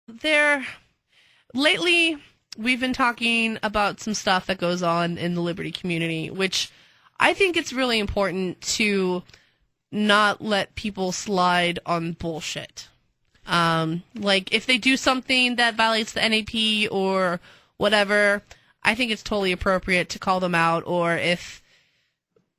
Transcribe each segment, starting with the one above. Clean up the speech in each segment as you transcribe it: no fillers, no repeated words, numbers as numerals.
There, lately, we've been talking about some stuff that goes on in the Liberty community, which I think it's really important to not let people slide on bullshit. Like, if they do something that violates the NAP or whatever, I think it's totally appropriate to call them out, or if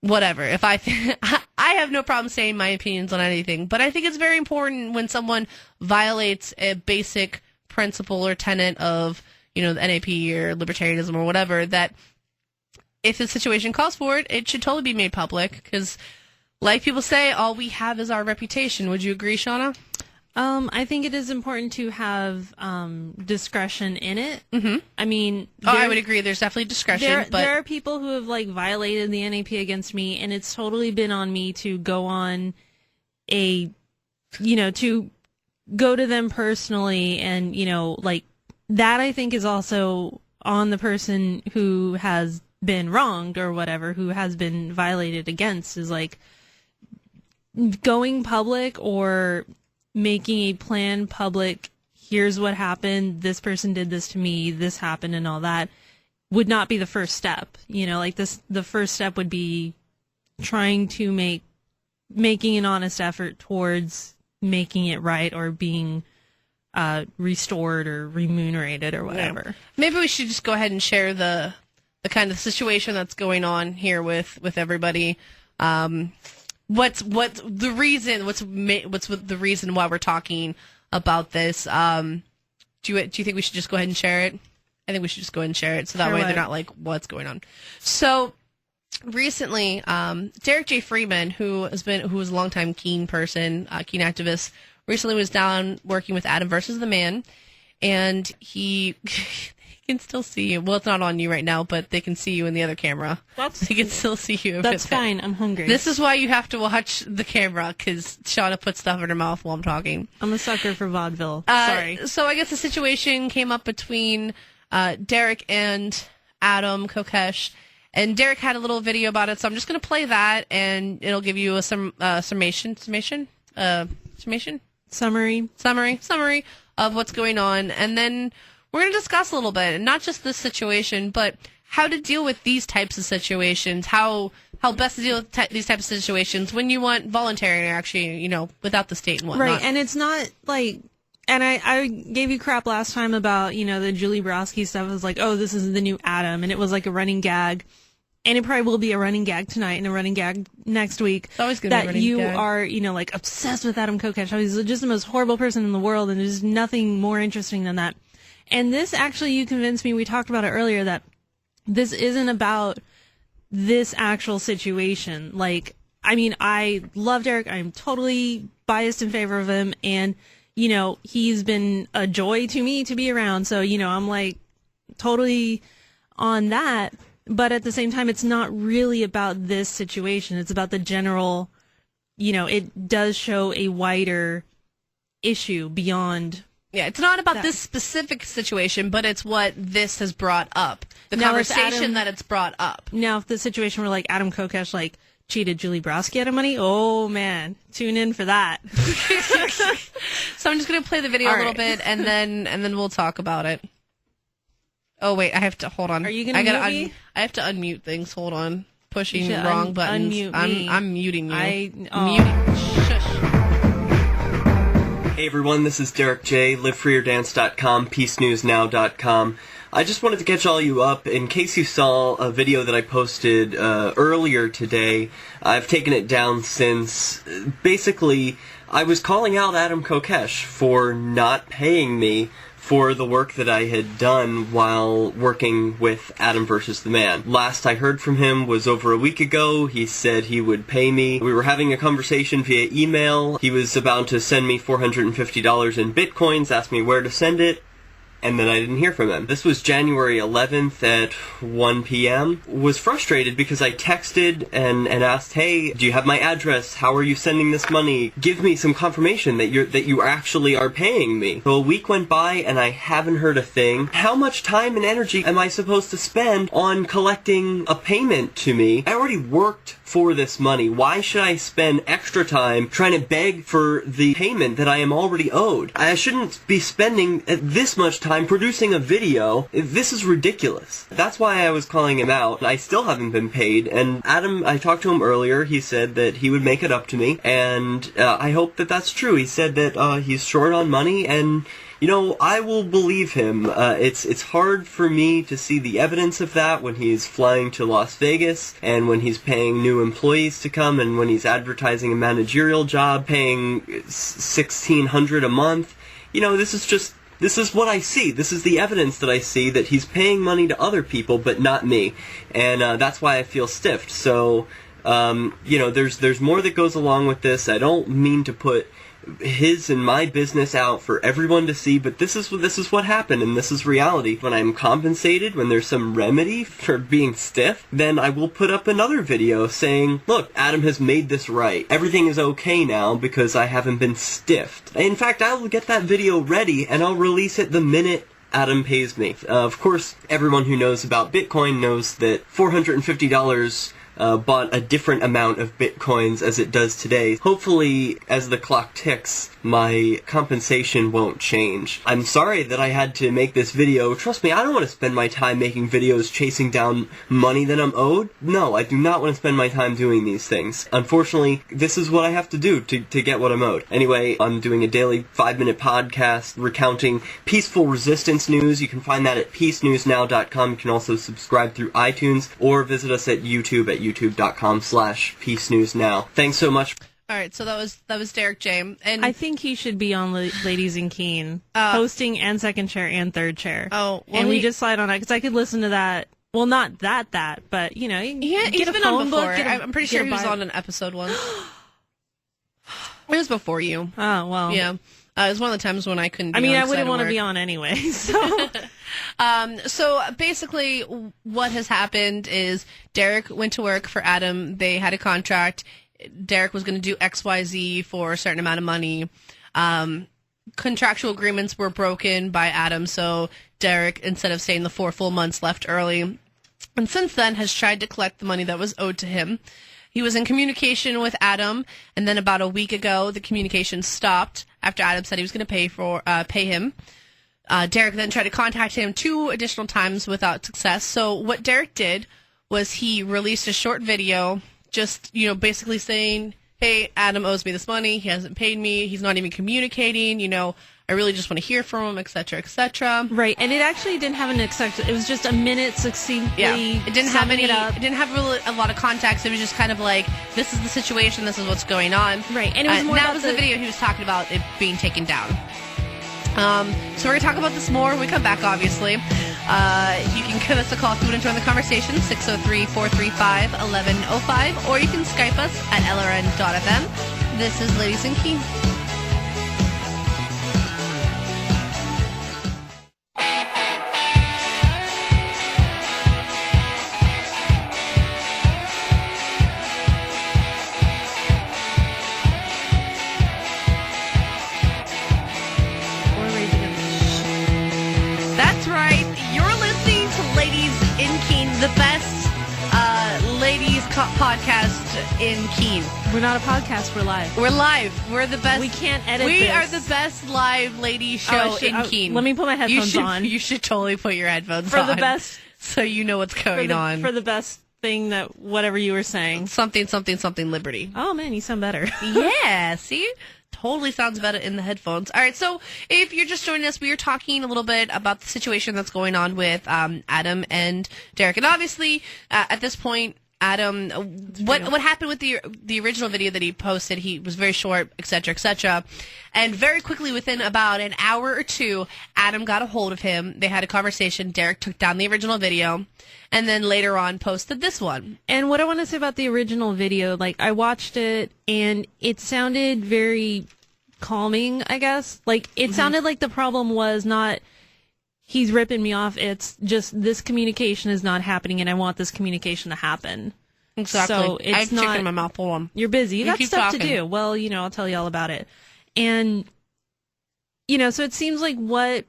I I have no problem saying my opinions on anything, but I think it's very important when someone violates a basic principle or tenet of, the NAP or libertarianism or whatever, that if the situation calls for it, it should totally be made public, because like people say, all we have is our reputation. Would you agree, Shauna? I think it is important to have discretion in it. Mm-hmm. I mean, I would agree. There's definitely discretion. There are people who have violated the NAP against me, and it's totally been on me to go on to go to them personally, and that I think is also on the person who has been wronged or whatever, who has been violated against, is going public or making a plan public. Here's what happened. This person did this to me. This happened, and all that would not be the first step. The first step would be trying to making an honest effort towards making it right, or being restored or remunerated or whatever. Yeah. Maybe we should just go ahead and share the kind of situation that's going on here with everybody. What's the reason? What's the reason why we're talking about this? Do you think we should just go ahead and share it? I think we should just go ahead and share it, so that way they're not like, what's going on. So recently, Derrick J. Freeman, who was a longtime Keene person, Keene activist, recently was down working with Adam versus the Man, and he can still see you. Well, it's not on you right now, but they can see you in the other camera. They can still see you. That's fine. I'm hungry. This is why you have to watch the camera, because Shauna puts stuff in her mouth while I'm talking. I'm a sucker for vaudeville. Sorry. So I guess the situation came up between Derrick and Adam Kokesh, and Derrick had a little video about it, so I'm just going to play that, and it'll give you a summary of what's going on, and then we're going to discuss a little bit, and not just this situation, but how to deal with these types of situations, how best to deal with these types of situations when you want voluntary action, without the state and whatnot. Right, and it's not like, and I gave you crap last time about, the Julie Borowski stuff. It was like, oh, this is the new Adam, and it was like a running gag. And it probably will be a running gag tonight and a running gag next week. It's always going to be a running gag. That you are, obsessed with Adam Kokesh. He's just the most horrible person in the world, and there's nothing more interesting than that. And this, actually, you convinced me, we talked about it earlier, that this isn't about this actual situation. I love Derrick. I'm totally biased in favor of him. And, he's been a joy to me to be around. So, I'm totally on that. But at the same time, it's not really about this situation. It's about the general, it does show a wider issue beyond. Yeah, it's not about this specific situation, but it's what this has brought up. The conversation that it's brought up. Now, if the situation were like Adam Kokesh, cheated Julie Borowski out of money, oh man, tune in for that. So I'm just going to play the video a little bit, and then we'll talk about it. Oh, wait, I have to, hold on. Are you going to mute me? I have to unmute things. Hold on. Pushing wrong buttons. Unmute me. I'm muting you. Muting. Shush. Hey everyone, this is Derrick J, livefreeordance.com, peacenewsnow.com. I just wanted to catch all you up. In case you saw a video that I posted earlier today, I've taken it down since. Basically, I was calling out Adam Kokesh for not paying me for the work that I had done while working with Adam versus the Man. Last I heard from him was over a week ago. He said he would pay me. We were having a conversation via email. He was about to send me $450 in bitcoins, asked me where to send it, and then I didn't hear from him. This was January 11th at 1 p.m. Was frustrated because I texted and asked, hey, do you have my address? How are you sending this money? Give me some confirmation that you actually are paying me. So a week went by and I haven't heard a thing. How much time and energy am I supposed to spend on collecting a payment to me? I already worked for this money? Why should I spend extra time trying to beg for the payment that I am already owed? I shouldn't be spending this much time producing a video. This is ridiculous. That's why I was calling him out. I still haven't been paid, and Adam, I talked to him earlier. He said that he would make it up to me, and I hope that that's true. He said that he's short on money, and you know, I will believe him. It's hard for me to see the evidence of that when he's flying to Las Vegas, and when he's paying new employees to come, and when he's advertising a managerial job, paying $1,600 a month. You know, this is what I see. This is the evidence that I see, that he's paying money to other people, but not me. And that's why I feel stiffed. So, you know, there's more that goes along with this. I don't mean to put his and my business out for everyone to see, but this is what happened, and this is reality. When I'm compensated, when there's some remedy for being stiff, then I will put up another video saying, look, Adam has made this right. Everything is okay now because I haven't been stiffed. In fact, I will get that video ready and I'll release it the minute Adam pays me. Of course, everyone who knows about Bitcoin knows that $450 bought a different amount of bitcoins as it does today. Hopefully, as the clock ticks, my compensation won't change. I'm sorry that I had to make this video. Trust me, I don't want to spend my time making videos chasing down money that I'm owed. No, I do not want to spend my time doing these things. Unfortunately, this is what I have to do to get what I'm owed. Anyway, I'm doing a daily 5-minute podcast recounting peaceful resistance news. You can find that at peacenewsnow.com. You can also subscribe through iTunes or visit us at YouTube at youtube.com/peacenewsnow. Thanks so much. All right, so that was Derrick J. And I think he should be on Ladies in Keene, hosting and second chair and third chair. Oh, well, and we just slide on it because I could listen to that. Well, not that, but you know, he's get a been phone on before. book, I'm pretty sure he was on an episode once. It was before you. Oh well, yeah. It was one of the times when I couldn't be I mean, on I wouldn't want to work. be on anyway, so. So basically what has happened is Derrick went to work for Adam. They had a contract. Derrick was going to do XYZ for a certain amount of money. Contractual agreements were broken by Adam, so Derrick, instead of staying the 4 full months, left early. And since then has tried to collect the money that was owed to him. He was in communication with Adam, and then about a week ago, the communication stopped after Adam said he was going to pay him. Derrick then tried to contact him 2 additional times without success. So what Derrick did was he released a short video, just, you know, basically saying, hey, Adam owes me this money. He hasn't paid me. He's not even communicating. You know, I really just want to hear from him, etc., etc. Right, and it actually didn't have an exact. It was just a minute succinctly. Yeah, it didn't have any. It didn't have really a lot of context. It was just kind of like, this is the situation. This is what's going on. Right, and it was more. That was the video he was talking about it being taken down. So we're going to talk about this more when we come back, obviously. You can give us a call if you want to join the conversation, 603-435-1105, or you can Skype us at lrn.fm. This is Ladies in Keene. That's right. You're listening to Ladies in Keene, the best ladies podcast in Keene. We're not a podcast. We're live. We're live. We're the best. We can't edit We this. are the best live lady show in Keene. Let me put my headphones on. You should totally put your headphones For on. the best. So you know what's going on. For the best thing that whatever you were saying. Something, liberty. Oh, man, you sound better. Yeah, see? Totally sounds better in the headphones. All right, so if you're just joining us, we are talking a little bit about the situation that's going on with Adam and Derrick. And obviously, at this point, Adam, what happened with the original video that he posted? He was very short, etc., etc. And very quickly, within about an hour or two, Adam got a hold of him. They had a conversation. Derrick took down the original video, and then later on posted this one. And what I want to say about the original video, like, I watched it, and it sounded very calming, I guess. Like, it sounded like the problem was not, he's ripping me off. It's just this communication is not happening, and I want this communication to happen. Exactly. So it's I have not, chicken in my mouth. Hold on. You're busy. You got keep stuff talking. to do. Well, you know, I'll tell you all about it. And, you know, so it seems like what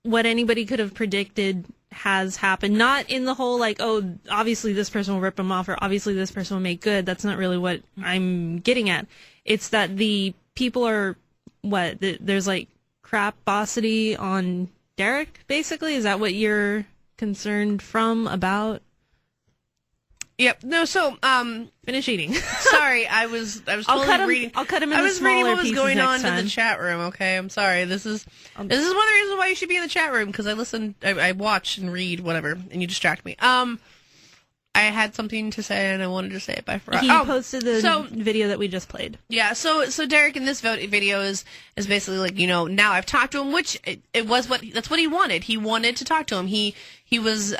anybody could have predicted has happened. Not in the whole, like, oh, obviously this person will rip him off, or obviously this person will make good. That's not really what I'm getting at. It's that the people are, there's like craposity on Derrick, basically? Is that what you're concerned about? Yep. No. So, finish eating. Sorry, I was totally reading. I'll cut him in I was reading what was going on time. in the chat room. Okay, I'm sorry. This is one of the reasons why you should be in the chat room, because I watch and read whatever, and you distract me. I had something to say and I wanted to say it, but I forgot. He posted the video that we just played. Yeah. So Derrick in this video is basically like, now I've talked to him, which it was that's what he wanted. He wanted to talk to him. He was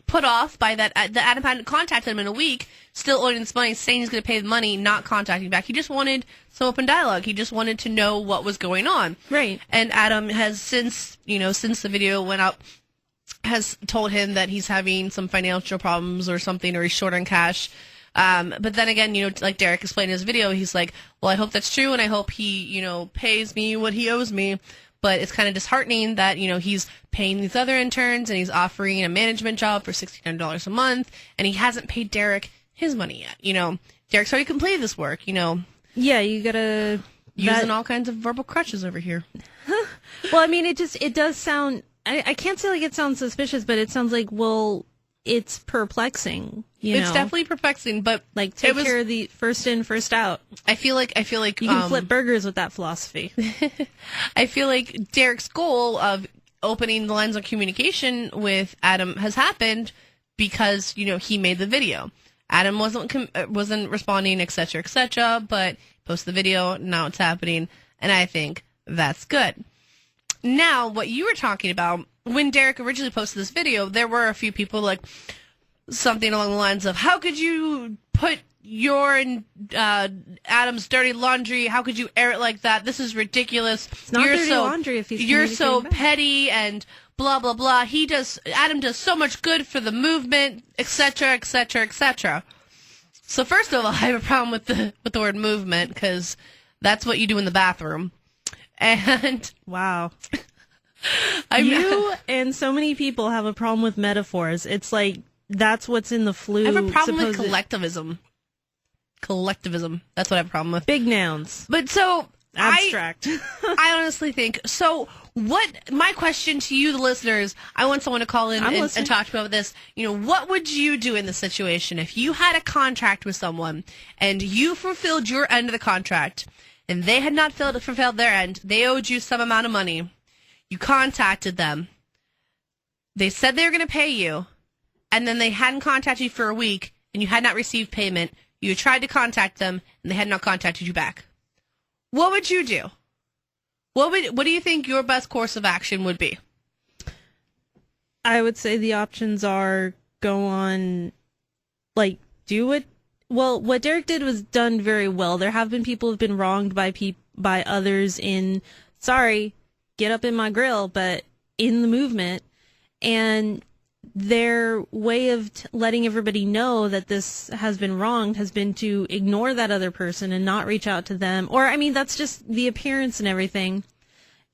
put off by that Adam hadn't contacted him in a week, still owing this money, saying he's going to pay the money, not contacting back. He just wanted some open dialogue. He just wanted to know what was going on. Right. And Adam has since the video went up, has told him that he's having some financial problems or something, or he's short on cash. But then again, like Derrick explained in his video, he's like, well, I hope that's true, and I hope he, pays me what he owes me. But it's kind of disheartening that, he's paying these other interns and he's offering a management job for $1,600 a month, and he hasn't paid Derrick his money yet. Derrick's already completed this work, Yeah, you gotta... Using all kinds of verbal crutches over here. Well, I mean, it does sound... I can't say like it sounds suspicious, but it sounds like, well, it's perplexing. It's definitely perplexing, but like take care of the first in, first out. I feel like you can flip burgers with that philosophy. I feel like Derrick's goal of opening the lines of communication with Adam has happened because he made the video. Adam wasn't responding, etc., but posted the video. Now it's happening, and I think that's good. Now, what you were talking about, when Derrick originally posted this video, there were a few people like something along the lines of, how could you put your and Adam's dirty laundry, how could you air it like that? This is ridiculous. It's not dirty laundry if you're so petty and blah, blah, blah. Adam does so much good for the movement, etc., etc., etc. So first of all, I have a problem with the word movement, because that's what you do in the bathroom. And wow. You and so many people have a problem with metaphors. It's like that's what's in the flu. I have a problem with collectivism. Collectivism. That's what I have a problem with. Big nouns. But so abstract. I honestly think so. My question to you, the listeners, I want someone to call in and talk about this. What would you do in this situation if you had a contract with someone and you fulfilled your end of the contract, and they had not fulfilled their end? They owed you some amount of money. You contacted them. They said they were going to pay you, and then they hadn't contacted you for a week, and you had not received payment. You tried to contact them, and they had not contacted you back. What would you do? What do you think your best course of action would be? I would say the options are go on, like, do it. Well, what Derrick did was done very well. There have been people who've been wronged by others in, sorry, get up in my grill, but in the movement. And their way of letting everybody know that this has been wronged has been to ignore that other person and not reach out to them. Or, I mean, that's just the appearance and everything.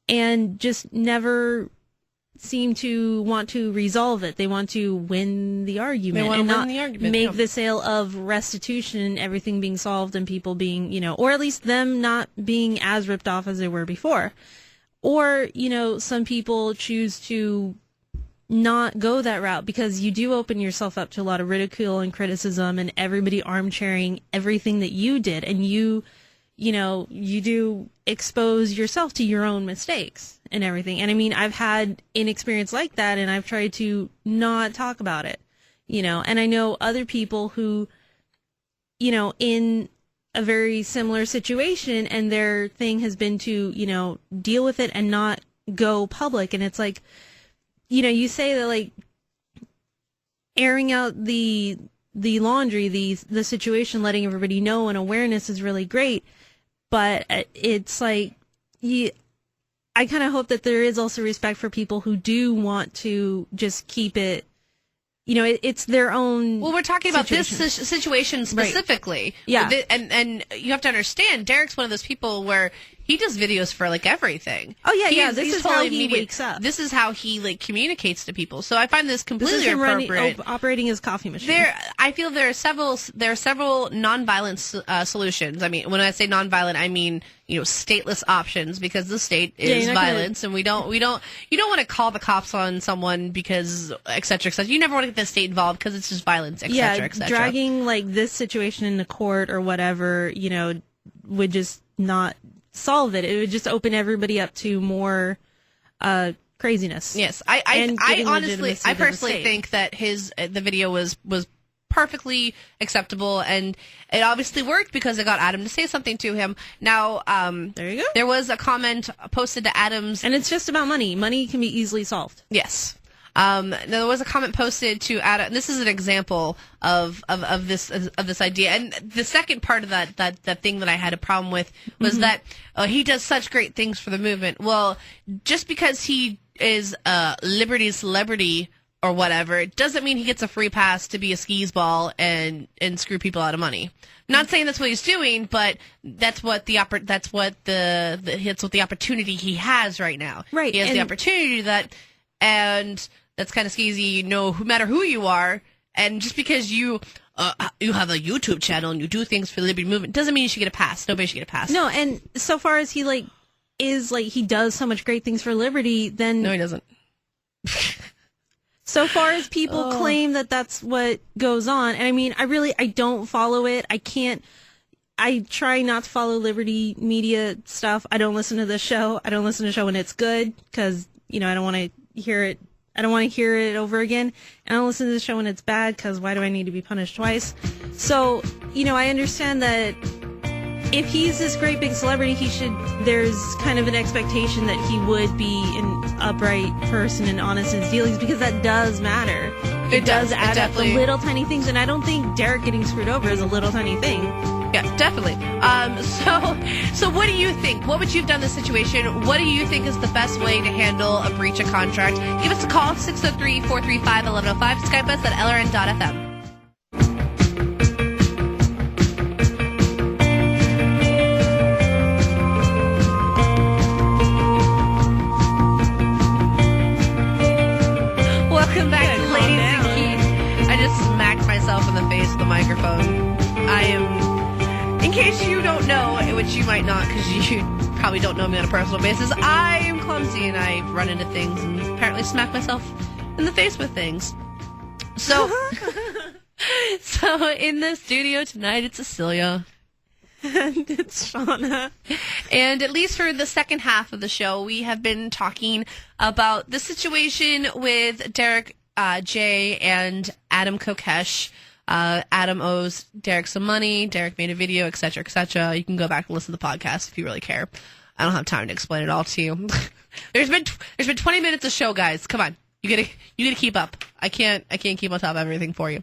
And just never seem to want to resolve it. They want to win the argument and not make the sale of restitution and everything being solved and people being, or at least them not being as ripped off as they were before. Or, some people choose to not go that route because you do open yourself up to a lot of ridicule and criticism and everybody armchairing everything that you did. And you do expose yourself to your own mistakes and everything. And I mean, I've had an experience like that and I've tried to not talk about it, and I know other people who, in a very similar situation and their thing has been to, deal with it and not go public. And it's like, you say that like airing out the laundry, the situation, letting everybody know and awareness is really great. But it's like, I kind of hope that there is also respect for people who do want to just keep it, it's their own. Well, we're talking about this situation specifically. Right. Yeah. And you have to understand, Derrick's one of those people where he does videos for like everything. Oh yeah, He's this is totally how he wakes up. This is how he like communicates to people. So I find this completely This is him appropriate. operating his coffee machine. I feel there are several nonviolent solutions. I mean, when I say nonviolent, I mean stateless options, because the state is violence, and you don't want to call the cops on someone because et cetera, et cetera. You never want to get the state involved because it's just violence, et cetera, et cetera. Dragging like this situation into court or whatever, would just not solve it. It would just open everybody up to more craziness. Yes, I personally think that the video was perfectly acceptable, and it obviously worked because it got Adam to say something to him. Now, there you go. There was a comment posted to Adam's, and it's just about money. Money can be easily solved. Yes. There was a comment posted to Adam. This is an example of this idea. And the second part of that thing that I had a problem with was that he does such great things for the movement. Well, just because he is a Liberty celebrity or whatever, it doesn't mean he gets a free pass to be a skis ball and screw people out of money. I'm not saying that's what he's doing, but that's what the opportunity he has right now. Right. He has the opportunity to do that, and that's kind of skeezy, no matter who you are. And just because you have a YouTube channel and you do things for the Liberty movement doesn't mean you should get a pass. Nobody should get a pass. No, and so far as he he does so much great things for Liberty, then no, he doesn't. So far as people claim that that's what goes on, and I mean, I don't follow it. I try not to follow Liberty media stuff. I don't listen to the show. I don't listen to the show when it's good, because, I don't want to hear it. I don't want to hear it over again. And I don't listen to the show when it's bad, because why do I need to be punished twice? So, I understand that if he's this great big celebrity, there's kind of an expectation that he would be an upright person and honest in his dealings, because that does matter. It does add up the little tiny things, and I don't think Derrick getting screwed over is a little tiny thing. Yes, definitely. So what do you think? What would you have done in this situation? What do you think is the best way to handle a breach of contract? Give us a call, 603-435-1105. Skype us at lrn.fm. Welcome back to Ladies in Keene. I just smacked myself in the face with the microphone. I am, in case you don't know, which you might not because you probably don't know me on a personal basis, I am clumsy and I run into things and apparently smack myself in the face with things. So, in the studio tonight, it's Cecilia. And it's Shauna. And at least for the second half of the show, we have been talking about the situation with Derrick J and Adam Kokesh. Adam owes Derrick some money. Derrick made a video, etc., etc. You can go back and listen to the podcast if you really care. I don't have time to explain it all to you. There's been 20 minutes of show, guys. Come on, you gotta keep up. I can't keep on top of everything for you.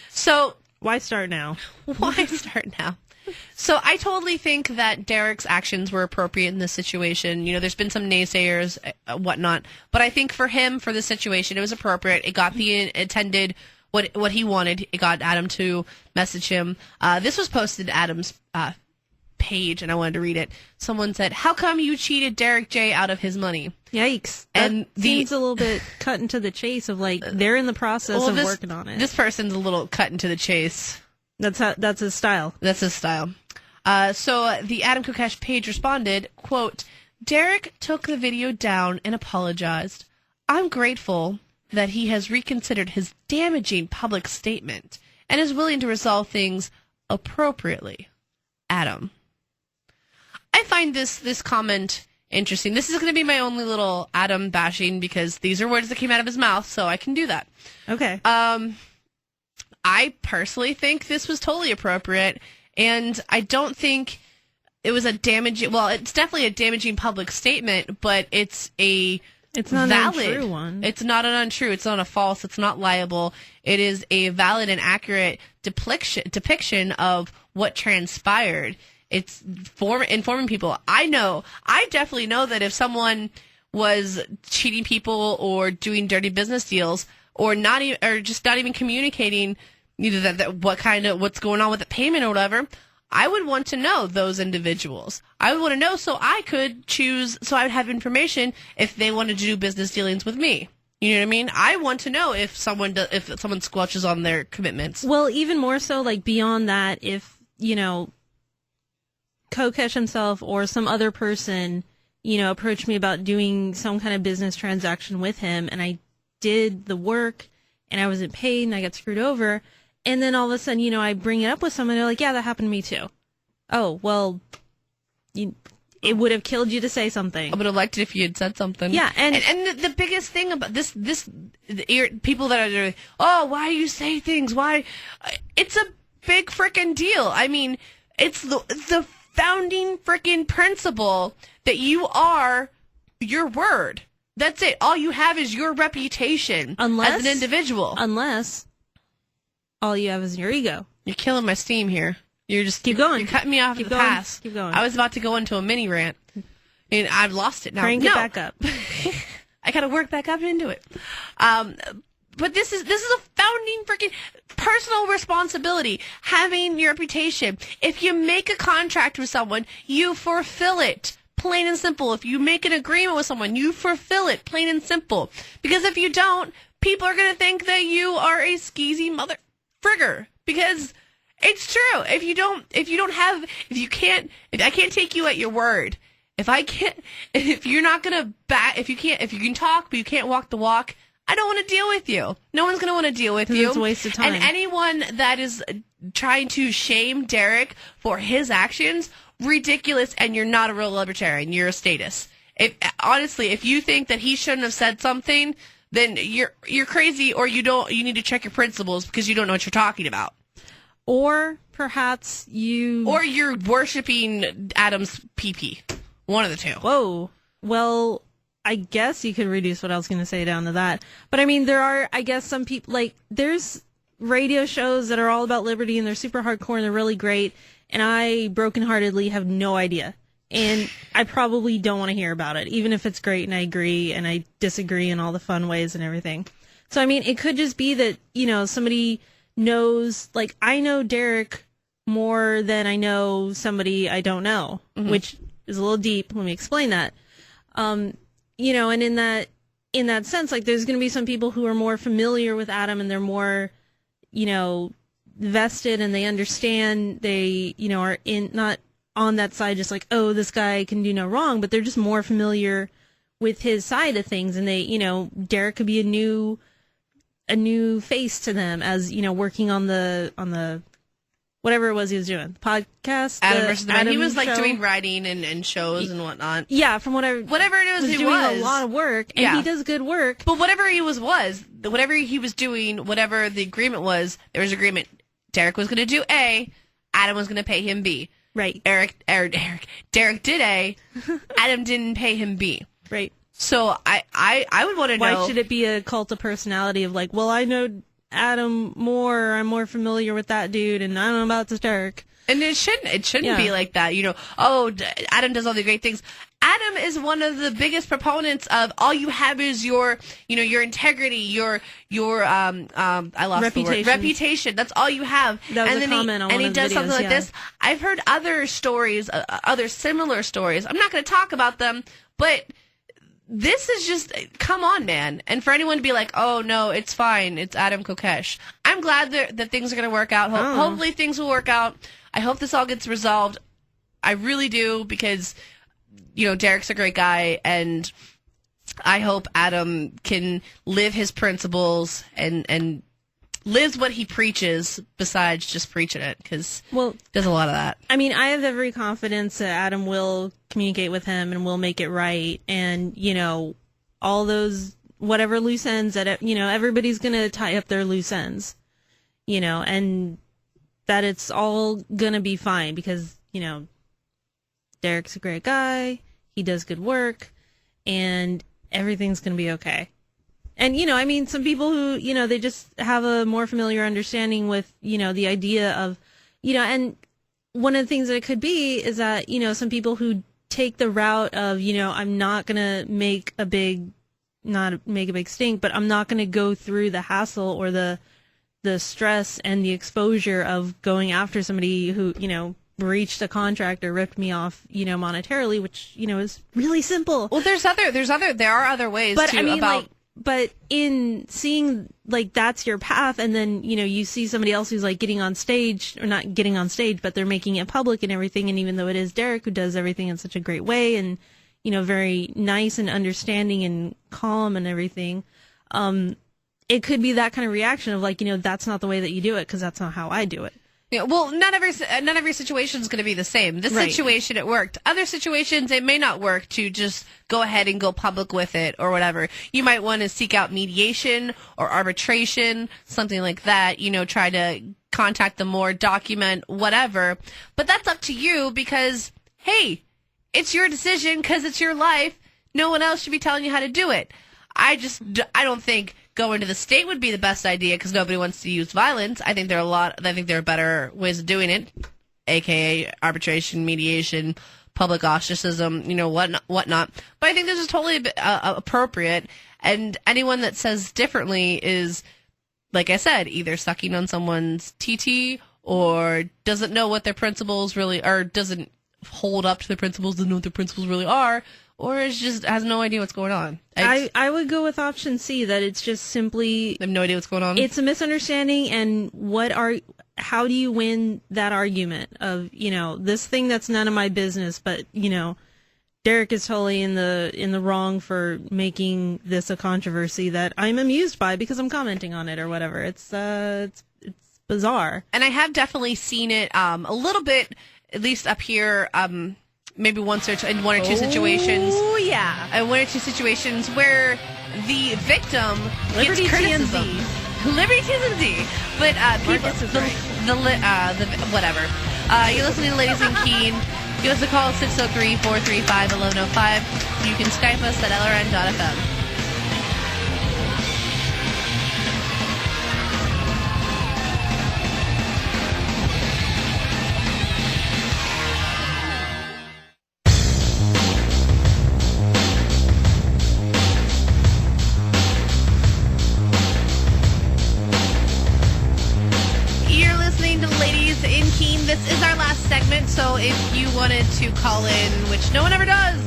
So why start now? Why start now? So I totally think that Derrick's actions were appropriate in this situation. There's been some naysayers, whatnot, but I think for him, for this situation, it was appropriate. It got the intended what he wanted. It got Adam to message him. This was posted to Adam's page, and I wanted to read it. Someone said, "How come you cheated Derrick J out of his money?" Yikes. And seems a little bit cut into the chase of they're in the process of working on it. This person's a little cut into the chase. That's his style. That's his style. So the Adam Kokesh page responded, quote, "Derrick took the video down and apologized. I'm grateful that he has reconsidered his damaging public statement and is willing to resolve things appropriately. Adam." I find this comment interesting. This is going to be my only little Adam bashing because these are words that came out of his mouth, so I can do that. Okay. I personally think this was totally appropriate, and I don't think it was it's definitely a damaging public statement, but it's not valid. An untrue one. It's not an untrue. It's not a false. It's not liable. It is a valid and accurate depiction of what transpired. It's informing people. I definitely know that if someone was cheating people or doing dirty business deals or just not even communicating either what's going on with the payment or whatever, I would want to know those individuals. I would want to know so I could choose, so I would have information if they wanted to do business dealings with me. You know what I mean? I want to know if someone squelches on their commitments. Well, even more so, like, beyond that, if, you know, Kokesh himself or some other person, you know, approached me about doing some kind of business transaction with him, and I did the work, and I wasn't paid, and I got screwed over, and then all of a sudden, you know, I bring it up with someone, and they're like, yeah, that happened to me too. Oh, well, it would have killed you to say something. I would have liked it if you had said something. Yeah, and the biggest thing about this people that are, oh, why you say things? Why? It's a big freaking deal. I mean, it's the founding freaking principle that you are your word. That's it. All you have is your reputation as an individual. Unless all you have is your ego. You're killing my steam here. You're just keep going. You're cutting me off at the pass. Keep going. I was about to go into a mini rant, and I've lost it now. Crank it back up. I got to work back up into it. But this is a founding freaking personal responsibility. Having your reputation. If you make a contract with someone, you fulfill it. Plain and simple. If you make an agreement with someone, you fulfill it. Plain and simple. Because if you don't, people are going to think that you are a skeezy mother frigger. Because it's true. If I can't take you at your word. If you're not going to if you can talk, but you can't walk the walk, I don't want to deal with you. No one's going to want to deal with you. It's a waste of time. And anyone that is trying to shame Derrick for his actions, ridiculous, and you're not a real libertarian. You're a statist. Honestly, if you think that he shouldn't have said something, then you're crazy, or you need to check your principles because you don't know what you're talking about. Or perhaps you're worshiping Adam's pee-pee. One of the two. Whoa. Well, I guess you could reduce what I was going to say down to that. But I mean, there are, I guess, some people, like, there's radio shows that are all about liberty and they're super hardcore and they're really great. And I brokenheartedly have no idea. And I probably don't want to hear about it, even if it's great and I agree and I disagree in all the fun ways and everything. So, I mean, it could just be that, you know, somebody knows, like, I know Derrick more than I know somebody I don't know, which is a little deep. Let me explain that. You know, and in that sense, like, there's going to be some people who are more familiar with Adam and they're more, you know, vested and they understand, they, you know, are not on that side just like, oh, this guy can do no wrong, but they're just more familiar with his side of things. And they, you know, Derrick could be a new face to them as, you know, working on the whatever it was he was doing, the podcast, Adam versus the Man. He was like show. doing writing and shows and whatnot. Yeah, from whatever it was, he was doing a lot of work, and he does good work. But whatever he was doing, whatever the agreement was, there was agreement. Derrick was going to do A, Adam was going to pay him B. Right. Derrick did A, Adam didn't pay him B. Right. So I would want to know. Why should it be a cult of personality of like, well, I know Adam more, I'm more familiar with that dude, and I don't know about this Derrick. And it shouldn't be like that, you know. Oh, Adam does all the great things. Adam is one of the biggest proponents of all you have is your integrity, your I lost reputation. The word. Reputation. That's all you have. That was a comment on one of the videos. And he does something like this. I've heard other stories, other similar stories. I'm not going to talk about them, but this is just, come on, man. And for anyone to be like, oh, no, it's fine. It's Adam Kokesh. I'm glad that things are going to work out. Hopefully things will work out. I hope this all gets resolved. I really do, because, you know, Derrick's a great guy, and I hope Adam can live his principles and lives what he preaches besides just preaching it, because he does a lot of that. I mean, I have every confidence that Adam will communicate with him and will make it right. And, you know, all those, whatever loose ends that, you know, everybody's going to tie up their loose ends, you know, and that it's all going to be fine because, you know, Derrick's a great guy. He does good work, and everything's going to be okay. And, you know, I mean, some people who, you know, they just have a more familiar understanding with, you know, the idea of, you know, and one of the things that it could be is that, you know, some people who take the route of, you know, I'm not going to make a big stink, but I'm not going to go through the hassle or the stress and the exposure of going after somebody who, you know, breached a contract or ripped me off, monetarily, which, is really simple. Well, there are other ways But to I mean, about. but in seeing that's your path, and then you see somebody else who's getting on stage, or not getting on stage, but they're making it public and everything. And even though it is Derrick who does everything in such a great way, and very nice and understanding and calm and everything, it could be that kind of reaction of that's not the way that you do it, because that's not how I do it. Yeah, well, not every situation is going to be the same. This Right. situation, it worked. Other situations, it may not work to just go ahead and go public with it or whatever. You might want to seek out mediation or arbitration, something like that. Try to contact them more, document, whatever. But that's up to you because, hey, it's your decision because it's your life. No one else should be telling you how to do it. I don't think going to the state would be the best idea because nobody wants to use violence. I think there are better ways of doing it, aka arbitration, mediation, public ostracism, whatnot. But I think this is totally appropriate. And anyone that says differently is, like I said, either sucking on someone's TT or doesn't know what their principles really are, doesn't hold up to the principles, doesn't know what their principles really are, or is just has no idea what's going on. I would go with option C, that it's just simply... I have no idea what's going on. It's a misunderstanding, and how do you win that argument of, this thing that's none of my business, but, Derrick is totally in the wrong for making this a controversy that I'm amused by because I'm commenting on it or whatever. It's bizarre. And I have definitely seen it a little bit, at least up here, maybe in one or two situations. Oh, yeah. In one or two situations where the victim Liberty gets criticism. TMZ. Liberty TMZ. But people, whatever. You're listening to Ladies in Keene. Give us a call, 603-435-1105. You can Skype us at lrn.fm. This is our last segment, so if you wanted to call in, which no one ever does,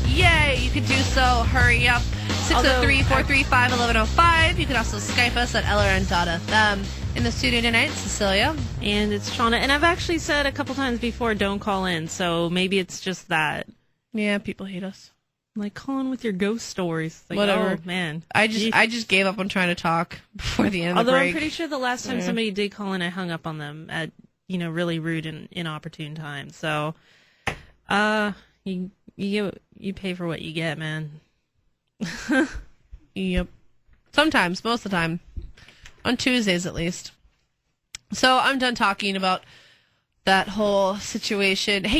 yay, you could do so. Hurry up. 603-435-1105. You can also Skype us at lrn.fm. In the studio tonight, Cecilia. And it's Shauna. And I've actually said a couple times before, don't call in, so maybe it's just that. Yeah, people hate us. Call in with your ghost stories. Whatever. Oh, man. I just gave up on trying to talk before the end of the break. Although I'm pretty sure the last time somebody did call in, I hung up on them at really rude and inopportune time. So, you pay for what you get, man. Yep. Sometimes, most of the time. On Tuesdays, at least. So, I'm done talking about that whole situation. Hey,